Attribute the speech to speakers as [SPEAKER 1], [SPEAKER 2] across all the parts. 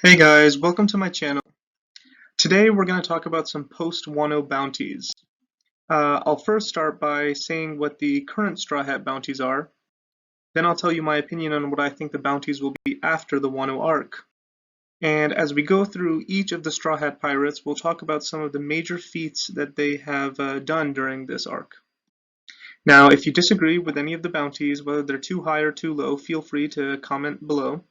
[SPEAKER 1] Hey guys, welcome to my channel. Today we're going to talk about some post-Wano bounties. I'll first start by saying what the current Straw Hat bounties are, then I'll tell you my opinion on what I think the bounties will be after the Wano arc. And as we go through each of the Straw Hat pirates, we'll talk about some of the major feats that they have done during this arc. Now, if you disagree with any of the bounties, whether they're too high or too low, feel free to comment below.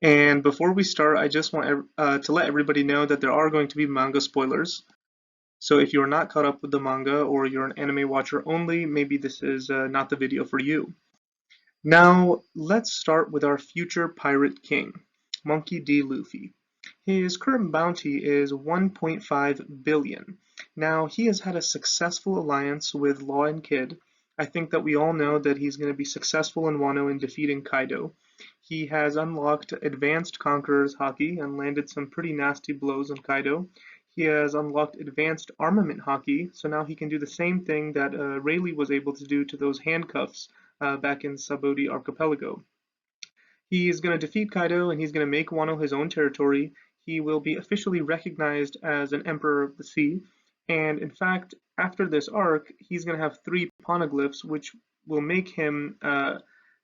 [SPEAKER 1] And before we start, I just want to let everybody know that there are going to be manga spoilers. So if you're not caught up with the manga or you're an anime watcher only, maybe this is not the video for you. Now, let's start with our future pirate king, Monkey D. Luffy. His current bounty is 1.5 billion. Now, he has had a successful alliance with Law and Kid. I think that we all know that he's going to be successful in Wano in defeating Kaido. He has unlocked Advanced Conqueror's Haki and landed some pretty nasty blows on Kaido. He has unlocked Advanced Armament Haki, so now he can do the same thing that Rayleigh was able to do to those handcuffs back in Saboti Archipelago. He is going to defeat Kaido and he's going to make Wano his own territory. He will be officially recognized as an Emperor of the Sea, and in fact, after this arc, he's going to have 3 poneglyphs, which will make him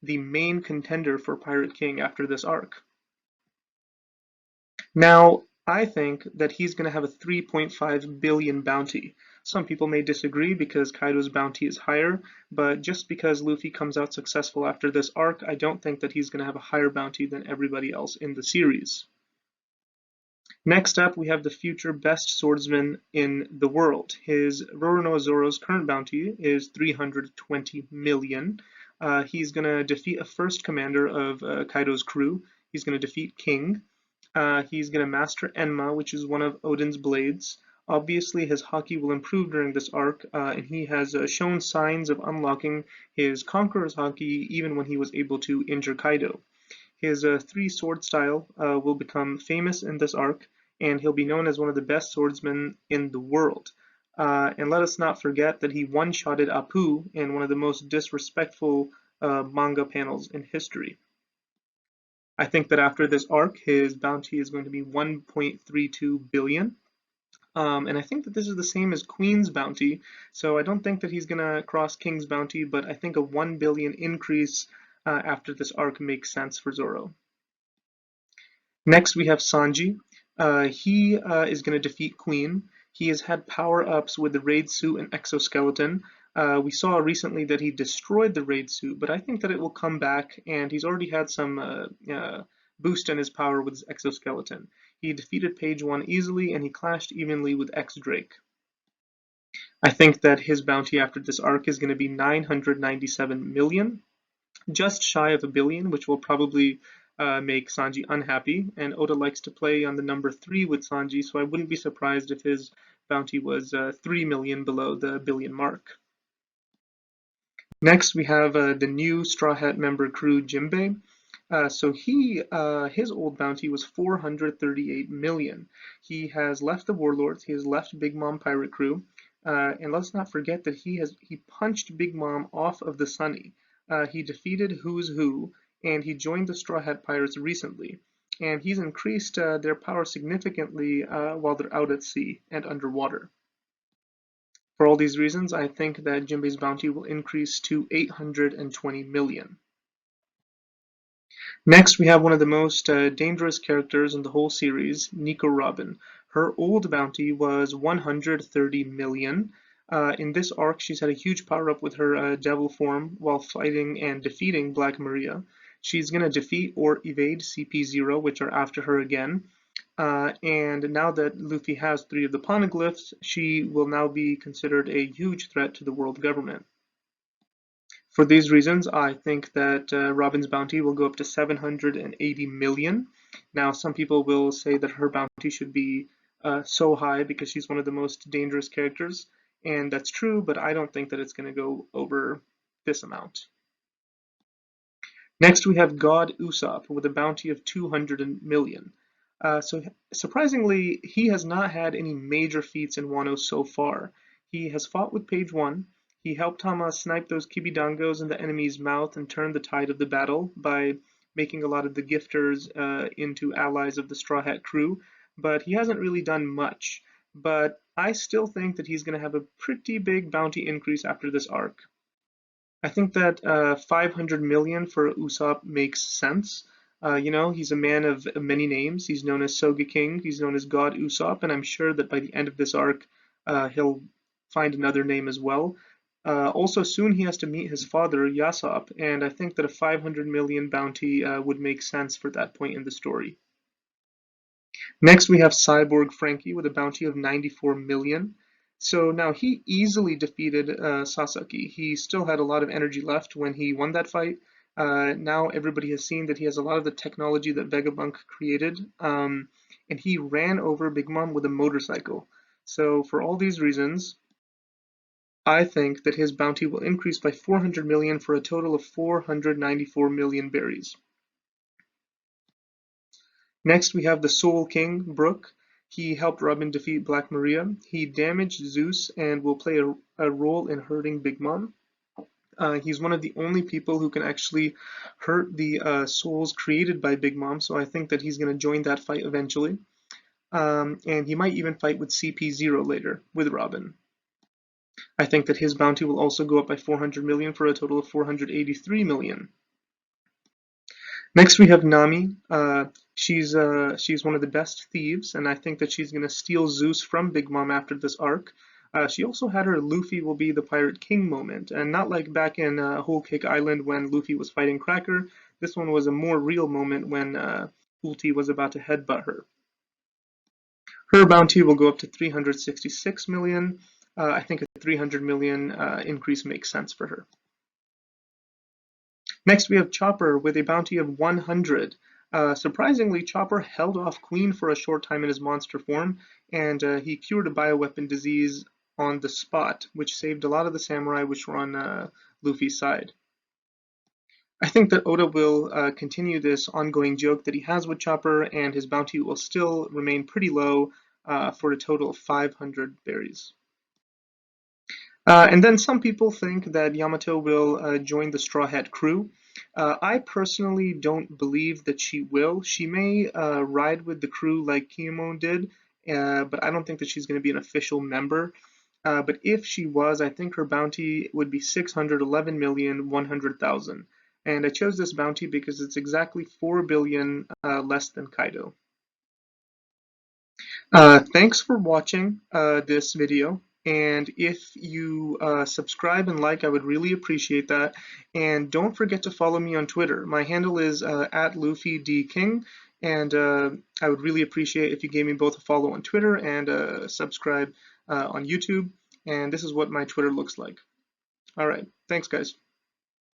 [SPEAKER 1] the main contender for Pirate King after this arc. Now, I think that he's going to have a 3.5 billion bounty. Some people may disagree because Kaido's bounty is higher, but just because Luffy comes out successful after this arc, I don't think that he's going to have a higher bounty than everybody else in the series. Next up, we have the future best swordsman in the world. His Roronoa Zoro's current bounty is 320 million. He's going to defeat a first commander of Kaido's crew. He's going to defeat King. He's going to master Enma, which is one of Odin's blades. Obviously, his haki will improve during this arc, and he has shown signs of unlocking his Conqueror's haki even when he was able to injure Kaido. His 3-sword style will become famous in this arc, and he'll be known as one of the best swordsmen in the world. And let us not forget that he one-shotted Apu in one of the most disrespectful manga panels in history. I think that after this arc, his bounty is going to be 1.32 billion. And I think that this is the same as Queen's bounty, so I don't think that he's going to cross King's bounty, but I think a 1 billion increase after this arc makes sense for Zoro. Next, we have Sanji. He is going to defeat Queen. He has had power-ups with the raid suit and exoskeleton. We saw recently that he destroyed the raid suit, but I think that it will come back, and he's already had some boost in his power with his exoskeleton. He defeated Page 1 easily, and he clashed evenly with X-Drake. I think that his bounty after this arc is going to be 997 million, just shy of a billion, which will probably make Sanji unhappy, and Oda likes to play on the number 3 with Sanji, so I wouldn't be surprised if his bounty was 3 million below the billion mark. Next, we have the new Straw Hat member crew, Jinbei. So his old bounty was 438 million. He has left the Warlords, he has left Big Mom Pirate Crew, and let's not forget that he punched Big Mom off of the Sunny. He defeated Who's Who, and he joined the Straw Hat Pirates recently. And he's increased their power significantly while they're out at sea and underwater. For all these reasons, I think that Jinbei's bounty will increase to 820 million. Next, we have one of the most dangerous characters in the whole series, Nico Robin. Her old bounty was 130 million. In this arc, she's had a huge power-up with her devil form while fighting and defeating Black Maria. She's going to defeat or evade CP0, which are after her again. And now that Luffy has 3 of the poneglyphs, she will now be considered a huge threat to the world government. For these reasons, I think that Robin's bounty will go up to 780 million. Now, some people will say that her bounty should be so high because she's one of the most dangerous characters, and that's true, but I don't think that it's going to go over this amount. Next, we have God Usopp with a bounty of 200 million. So surprisingly, he has not had any major feats in Wano so far. He has fought with Page 1. He helped Tama snipe those Kibidangos in the enemy's mouth and turn the tide of the battle by making a lot of the gifters into allies of the Straw Hat crew, but he hasn't really done much. But I still think that he's going to have a pretty big bounty increase after this arc. I think that 500 million for Usopp makes sense. He's a man of many names. He's known as Soga King, he's known as God Usopp, and I'm sure that by the end of this arc, he'll find another name as well. Also, soon he has to meet his father, Yasopp, and I think that a 500 million bounty would make sense for that point in the story. Next, we have Cyborg Frankie with a bounty of 94 million. So now he easily defeated Sasaki. He still had a lot of energy left when he won that fight. Now everybody has seen that he has a lot of the technology that Vegabunk created, and he ran over Big Mom with a motorcycle. So for all these reasons, I think that his bounty will increase by 400 million for a total of 494 million berries. Next, we have the Soul King, Brook. He helped Robin defeat Black Maria. He damaged Zeus and will play a role in hurting Big Mom. He's one of the only people who can actually hurt the souls created by Big Mom, so I think that he's going to join that fight eventually. And he might even fight with CP0 later, with Robin. I think that his bounty will also go up by 400 million for a total of 483 million. Next we have Nami. She's one of the best thieves, and I think that she's going to steal Zeus from Big Mom after this arc. She also had her Luffy will be the Pirate King moment, and not like back in Whole Cake Island when Luffy was fighting Cracker. This one was a more real moment when Ulti was about to headbutt her. Her bounty will go up to 366 million. I think a 300 million increase makes sense for her. Next we have Chopper with a bounty of 100. Surprisingly, Chopper held off Queen for a short time in his monster form, and he cured a bioweapon disease on the spot, which saved a lot of the samurai which were on Luffy's side. I think that Oda will continue this ongoing joke that he has with Chopper, and his bounty will still remain pretty low for a total of 500 berries. And then some people think that Yamato will join the Straw Hat crew. I personally don't believe that she will. She may ride with the crew like Kiyomon did, but I don't think that she's going to be an official member. But if she was, I think her bounty would be 611,100,000. And I chose this bounty because it's exactly 4 billion less than Kaido. Thanks for watching this video. And if you subscribe and like, I would really appreciate that. And don't forget to follow me on Twitter. My handle is @LuffyDKing, and I would really appreciate if you gave me both a follow on Twitter and subscribe on YouTube. And this is what my Twitter looks like. All right, thanks guys.